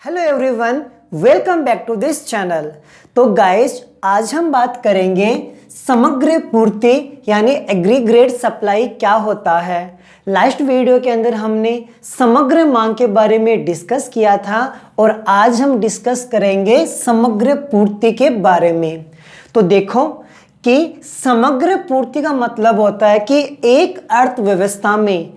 Hello everyone, welcome back to this channel. तो guys, आज हम बात करेंगे समग्र पूर्ति यानी एग्रीगेट सप्लाई क्या होता है। लास्ट वीडियो के अंदर हमने समग्र मांग के बारे में डिस्कस किया था और आज हम डिस्कस करेंगे समग्र पूर्ति के बारे में। तो देखो कि समग्र पूर्ति का मतलब होता है कि एक अर्थव्यवस्था में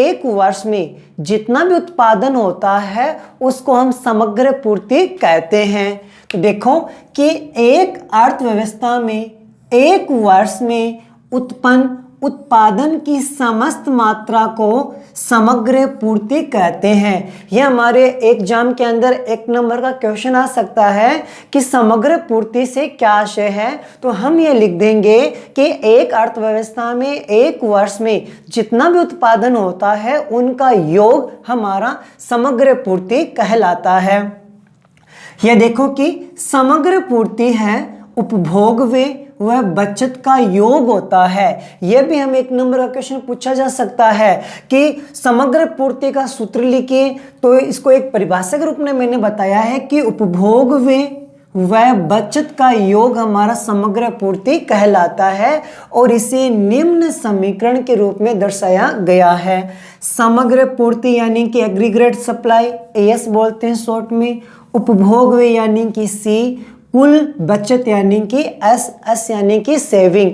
एक वर्ष में जितना भी उत्पादन होता है उसको हम समग्र पूर्ति कहते हैं। तो देखो कि एक अर्थव्यवस्था में एक वर्ष में उत्पन्न उत्पादन की समस्त मात्रा को समग्र पूर्ति कहते हैं। यह हमारे एग्जाम के अंदर एक नंबर का क्वेश्चन आ सकता है कि समग्र पूर्ति से क्या आशय है। तो हम ये लिख देंगे कि एक अर्थव्यवस्था में एक वर्ष में जितना भी उत्पादन होता है उनका योग हमारा समग्र पूर्ति कहलाता है। यह देखो कि समग्र पूर्ति है उपभोग व्यय वह बचत का योग होता है। यह भी हम एक नंबर का क्वेश्चन पूछा जा सकता है कि समग्र पूर्ति का सूत्र लिखिए। तो इसको एक परिभाषा के रूप में मैंने बताया है कि उपभोग व्यय वह बचत का योग हमारा समग्र पूर्ति कहलाता है और इसे निम्न समीकरण के रूप में दर्शाया गया है। समग्र पूर्ति यानी कि एग्रीगेट सप्लाई एस बोलते हैं शॉर्ट में, उपभोग व्यय यानी कि सी, कुल बचत यानी कि एस यानी कि सेविंग।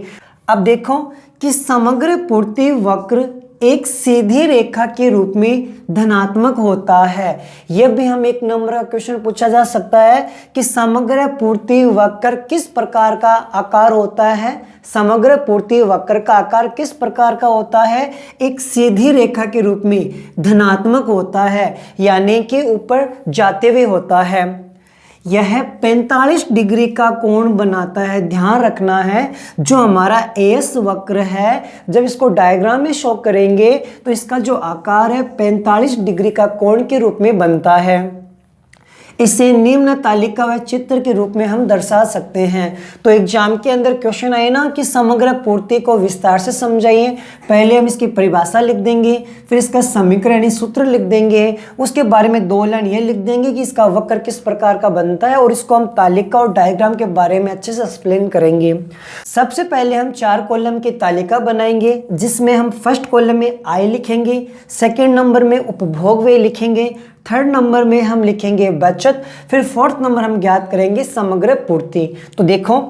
अब देखो कि समग्र पूर्ति वक्र एक सीधी रेखा के रूप में धनात्मक होता है। यह भी हम एक नंबर का क्वेश्चन पूछा जा सकता है कि समग्र पूर्ति वक्र किस प्रकार का आकार होता है। समग्र पूर्ति वक्र का आकार किस प्रकार का होता है? एक सीधी रेखा के रूप में धनात्मक होता है यानी कि ऊपर जाते हुए होता है। यह 45 डिग्री का कोण बनाता है। ध्यान रखना है जो हमारा एस वक्र है, जब इसको डायग्राम में शो करेंगे तो इसका जो आकार है 45 डिग्री का कोण के रूप में बनता है। इसे निम्न तालिका व चित्र के रूप में हम दर्शा सकते हैं। तो एग्जाम के अंदर क्वेश्चन आए ना कि समग्र पूर्ति को विस्तार से समझाइए। पहले हम इसकी परिभाषा लिख देंगे, फिर इसका समीकरण यानी सूत्र लिख देंगे, उसके बारे में 2 लाइन ये लिख देंगे कि इसका वक्र किस प्रकार का बनता है और इसको हम तालिका और डायग्राम के बारे में अच्छे से एक्सप्लेन करेंगे। सबसे पहले हम 4 कॉलम की तालिका बनाएंगे जिसमें हम फर्स्ट कॉलम में आय लिखेंगे, सेकेंड नंबर में उपभोग व्यय लिखेंगे, थर्ड नंबर में हम लिखेंगे बचत, फिर फोर्थ नंबर हम ज्ञात करेंगे समग्र पूर्ति। तो देखो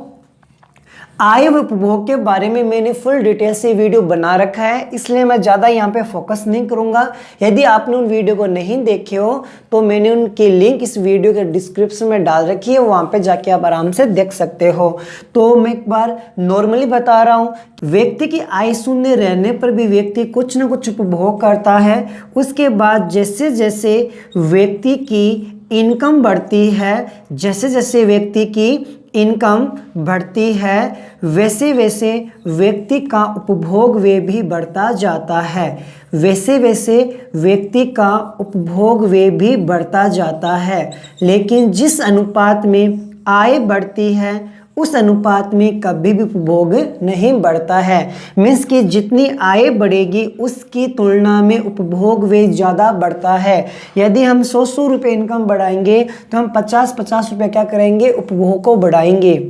आय व उपभोग के बारे में मैंने फुल डिटेल से वीडियो बना रखा है, इसलिए मैं ज़्यादा यहाँ पे फोकस नहीं करूँगा। यदि आपने उन वीडियो को नहीं देखे हो तो मैंने उनकी लिंक इस वीडियो के डिस्क्रिप्शन में डाल रखी है, वहाँ पे जाके आप आराम से देख सकते हो। तो मैं एक बार नॉर्मली बता रहा हूँ, व्यक्ति की आय शून्य रहने पर भी व्यक्ति कुछ न कुछ उपभोग करता है। उसके बाद जैसे जैसे व्यक्ति की इनकम बढ़ती है, जैसे जैसे व्यक्ति की इनकम बढ़ती है वैसे वैसे व्यक्ति का उपभोग व्यय भी बढ़ता जाता है। वैसे वैसे व्यक्ति का उपभोग व्यय भी बढ़ता जाता है, लेकिन जिस अनुपात में आय बढ़ती है उस अनुपात में कभी भी उपभोग नहीं बढ़ता है। मीन्स कि जितनी आय बढ़ेगी उसकी तुलना में उपभोग व्यय ज़्यादा बढ़ता है। यदि हम 100 रुपये इनकम बढ़ाएंगे तो हम 50 रुपये क्या करेंगे? उपभोग को बढ़ाएंगे।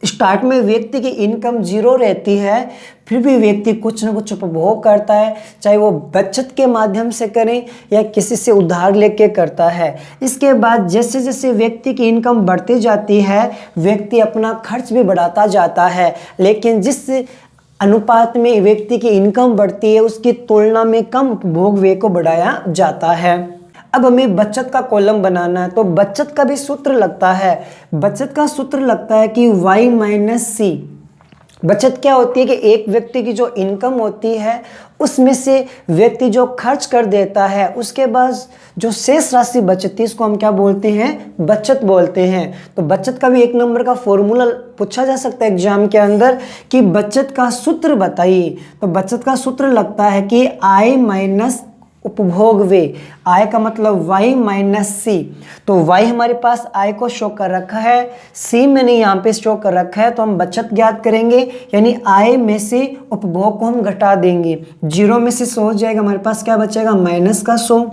स्टार्ट में व्यक्ति की इनकम 0 रहती है, फिर भी व्यक्ति कुछ न कुछ उपभोग करता है, चाहे वो बचत के माध्यम से करें या किसी से उधार लेके करता है। इसके बाद जैसे जैसे व्यक्ति की इनकम बढ़ती जाती है व्यक्ति अपना खर्च भी बढ़ाता जाता है, लेकिन जिस अनुपात में व्यक्ति की इनकम बढ़ती है उसकी तुलना में कम उपभोग व्यय को बढ़ाया जाता है। अब हमें बचत का कॉलम बनाना है, तो बचत का भी सूत्र लगता है। बचत का सूत्र लगता है कि y माइनस सी। बचत क्या होती है कि एक व्यक्ति की जो इनकम होती है उसमें से व्यक्ति जो खर्च कर देता है उसके बाद जो शेष राशि बचती है इसको हम क्या बोलते हैं? बचत बोलते हैं। तो बचत का भी एक नंबर का फॉर्मूला पूछा जा सकता है एग्जाम के अंदर कि बचत का सूत्र बताइए। तो बचत का सूत्र लगता है कि आय माइनस उपभोग व्यय। आय का मतलब y माइनस सी। तो y हमारे पास आय को शो कर रखा है, c मैंने यहाँ पे शो कर रखा है, तो हम बचत ज्ञात करेंगे यानी आय में से उपभोग को हम घटा देंगे। 0 में से 100 हो जाएगा, हमारे पास क्या बचेगा? माइनस का 100।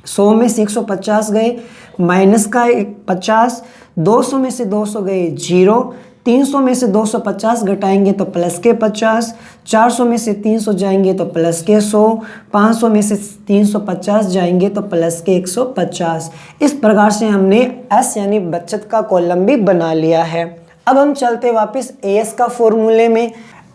100 में से 150 गए, माइनस का 50, 200 में से 200 गए 0, 300 में से 250 घटाएंगे तो प्लस के 50, 400 में से 300 जाएंगे तो प्लस के 100, 500 में से 350 जाएंगे तो प्लस के 150। इस प्रकार से हमने एस यानी बचत का कॉलम भी बना लिया है। अब हम चलते वापस एस का फॉर्मूले में।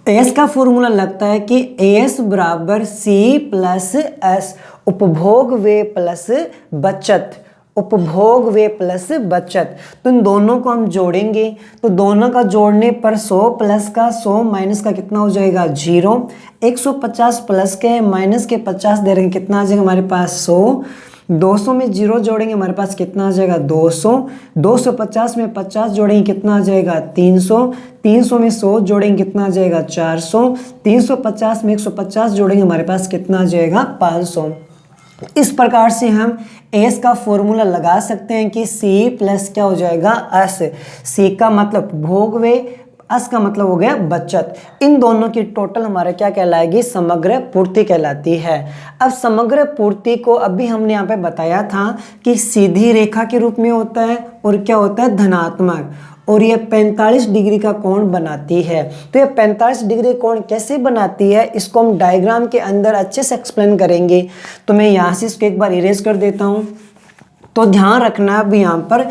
एस का फॉर्मूला लगता है कि एस बराबर सी प्लस एस, उपभोग व्यय प्लस बचत, उपभोग व्यय प्लस बचत। तो इन दोनों को हम जोड़ेंगे, तो दोनों का जोड़ने पर 100 प्लस का 100 माइनस का कितना हो जाएगा 0, 150 प्लस के माइनस के 50 दे रहे हैं, कितना आ जाएगा हमारे पास 100, 200 में 0 जोड़ेंगे हमारे पास कितना आ जाएगा 200, 250 में 50 जोड़ेंगे कितना आ जाएगा 300, 300 में 100 जोड़ेंगे कितना आ जाएगा 400, 350 में 150 जोड़ेंगे हमारे पास कितना आ जाएगा 500। इस प्रकार से हम एस का फॉर्मूला लगा सकते हैं कि सी प्लस क्या हो जाएगा एस। सी का मतलब भोग व्यय, एस का मतलब हो गया बचत। इन दोनों की टोटल हमारे क्या कहलाएगी, समग्र पूर्ति कहलाती है। अब समग्र पूर्ति को अभी हमने यहाँ पे बताया था कि सीधी रेखा के रूप में होता है और क्या होता है धनात्मक, और ये 45 डिग्री का कोण बनाती है। तो ये 45 डिग्री कोण कैसे बनाती है इसको हम डायग्राम के अंदर अच्छे से एक्सप्लेन करेंगे। तो मैं यहाँ से इसको एक बार इरेज कर देता हूँ। तो ध्यान रखना अब यहाँ पर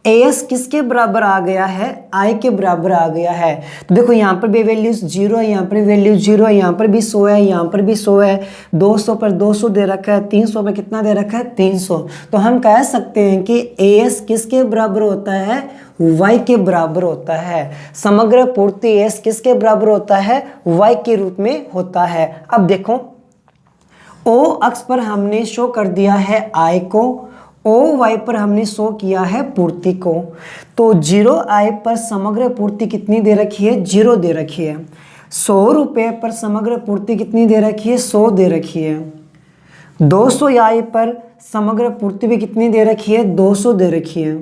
एस किसके बराबर आ गया है, आई के बराबर आ गया है। तो देखो यहाँ पर भी वैल्यूज 0 है, यहाँ पर वैल्यू 0 है, यहाँ पर भी 100 है, यहाँ पर भी 100 है, 200 पर 200 दे रखा है, 300 पर कितना दे रखा है 300। तो हम कह सकते हैं कि एस किसके बराबर होता है, y के बराबर होता है। समग्र पूर्ति एस किसके बराबर होता है, y के रूप में होता है। अब देखो ओ अक्ष पर हमने शो कर दिया है आई को, ओ वाई पर हमने शो किया है पूर्ति को। तो 0 आई पर समग्र पूर्ति कितनी दे रखी है, 0 दे रखी है। 100 रुपये पर समग्र पूर्ति कितनी दे रखी है, 100 दे रखी है। 200 आई पर समग्र पूर्ति भी कितनी दे रखी है, 200 दे रखी है।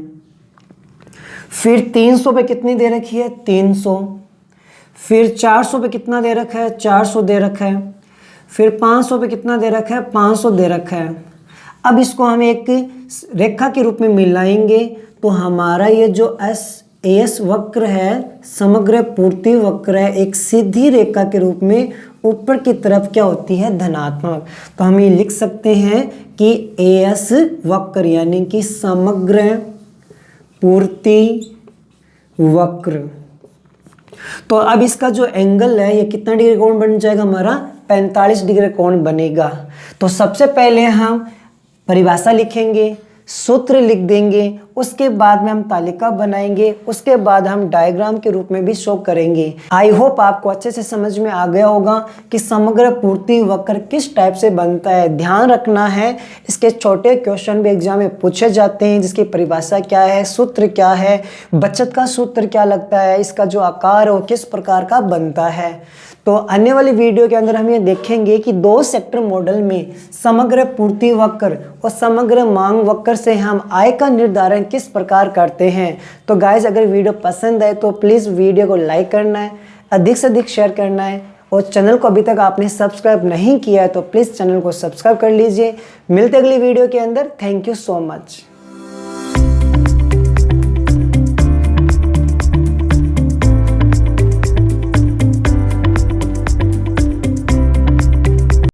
फिर 300 पे कितनी दे रखी है, 300। फिर 400 पे कितना दे रखा है, 400 दे रखा है। फिर 500 पे कितना दे रखा है, 500 दे रखा है। अब इसको हम एक रेखा के रूप में मिलाएंगे तो हमारा ये जो एस वक्र है, समग्र पूर्ति वक्र है, एक सीधी रेखा के रूप में ऊपर की तरफ क्या होती है, धनात्मक। तो हम ये लिख सकते हैं कि एस वक्र यानी कि समग्र पूर्ति वक्र। तो अब इसका जो एंगल है ये कितना डिग्री कोण बन जाएगा, हमारा 45 डिग्री कोण बनेगा। तो सबसे पहले हम परिभाषा लिखेंगे, सूत्र लिख देंगे, उसके बाद में हम तालिका बनाएंगे, उसके बाद हम डायग्राम के रूप में भी शो करेंगे। आई होप आपको अच्छे से समझ में आ गया होगा कि समग्र पूर्ति वक्र किस टाइप से बनता है। ध्यान रखना है इसके छोटे क्वेश्चन भी एग्जाम में पूछे जाते हैं, जिसकी परिभाषा क्या है, सूत्र क्या है, बचत का सूत्र क्या लगता है, इसका जो आकार है वो किस प्रकार का बनता है। तो आने वाली वीडियो के अंदर हम ये देखेंगे कि 2 सेक्टर मॉडल में समग्र पूर्ति वक्र और समग्र मांग वक्र से हम आय का निर्धारण किस प्रकार करते हैं। तो गाइज अगर वीडियो पसंद है तो प्लीज़ वीडियो को लाइक करना है, अधिक से अधिक शेयर करना है, और चैनल को अभी तक आपने सब्सक्राइब नहीं किया है तो प्लीज़ चैनल को सब्सक्राइब कर लीजिए। मिलते अगली वीडियो के अंदर। Thank you so much.